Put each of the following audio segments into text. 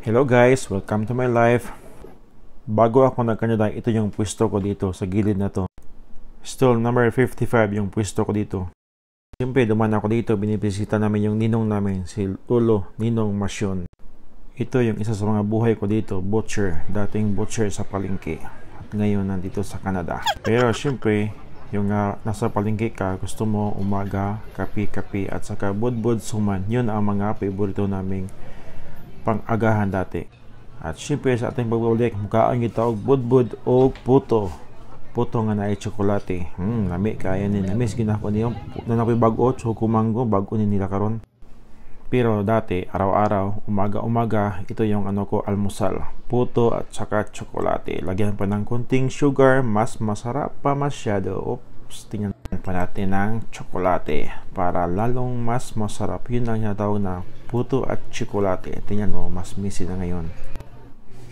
Hello guys, welcome to my life. Bago ako nag-Canada, ito yung pwesto ko dito sa gilid na to. Stall number 55 yung pwesto ko dito. Siyempre, duman ako dito, binibisita namin yung ninong namin, si Lolo Ninong Masyon. Ito yung isa sa mga buhay ko dito, butcher, dating butcher sa palengke. At ngayon nandito sa Canada. Pero siyempre, yung nasa palengke ka, gusto mo umaga, kape-kape at saka budbud suman. Yun ang mga paborito naming pang-agahan dati. At siyempre sa ating pagbabalik, mukhaan yung tawag budbud o puto. Puto nga na ay tsokolate. Lami kaya ni namis ginako niyo. Nanakoy bago, choco mango, bago ni nila karon. Pero dati, araw-araw, umaga-umaga, ito yung ano ko, almusal. Puto at saka tsokolate. Lagyan pa ng konting sugar, mas masarap pa masyado. Oops, tingnan pa natin ng tsokolate para lalong mas masarap. Yun ang tinatawag na puto at tsokolate. Tingnan mo, mas messy na ngayon.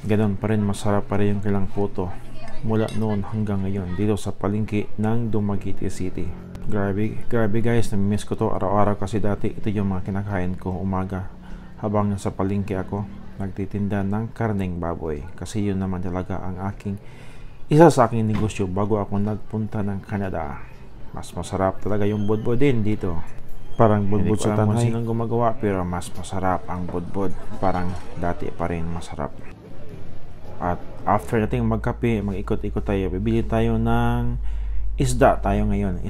Ganon pa rin, masarap pa rin yung kailang puto. Mula noon hanggang ngayon, dito sa palengke ng Dumaguete City. Grabe guys, namimiss ko to araw-araw kasi dati ito yung mga kinakain ko umaga habang nasa palengke ako nagtitinda ng karneng baboy kasi yun naman talaga ang isa sa aking negosyo bago ako nagpunta ng Canada. Mas masarap talaga yung budbud din dito. Parang budbud sa tanay ng gumagawa pero mas masarap ang budbud. Parang dati pa rin masarap. At after nating magkape, mag-ikot-ikot tayo, bibili tayo ng isda tayo ngayon.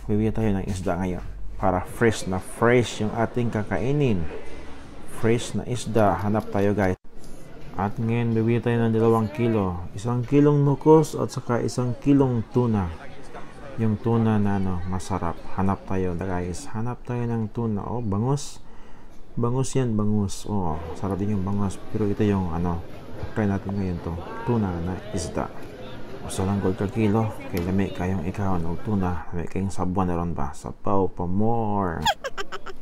Bibili tayo ng isda ngayon para fresh na fresh yung ating kakainin. Fresh na isda, hanap tayo guys. At ngayon bibili tayo ng 2 kilo, 1 kilong nukos at saka 1 kilong tuna. Yung tuna na masarap. Hanap tayo guys, hanap tayo ng tuna. Oh, bangus yan, bangus. Oh, sarap din yung bangus, pero ito yung try natin ngayon to, tuna na isda. Usa lang gold ka kilo, kay lami kayong ikaw ng tuna, lami kayong sabuan na ron ba, sapaw pa more.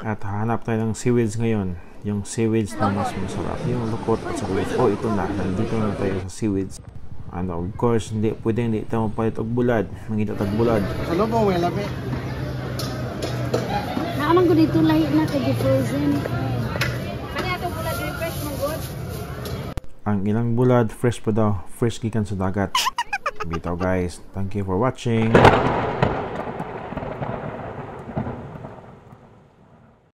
At hanap tayo ng seaweeds ngayon, yung seaweeds na mas masarap, yung lukot at saka oh, ito na, nandito na tayo sa seaweeds. Of course, hindi tayo mapalit og bulad, mangita tag bulad. Ano po, may lami? Naaman ko dito lahi na kay frozen. Ang ilang bulad fresh pa daw, fresh gikan sa dagat. Bitaw guys, thank you for watching.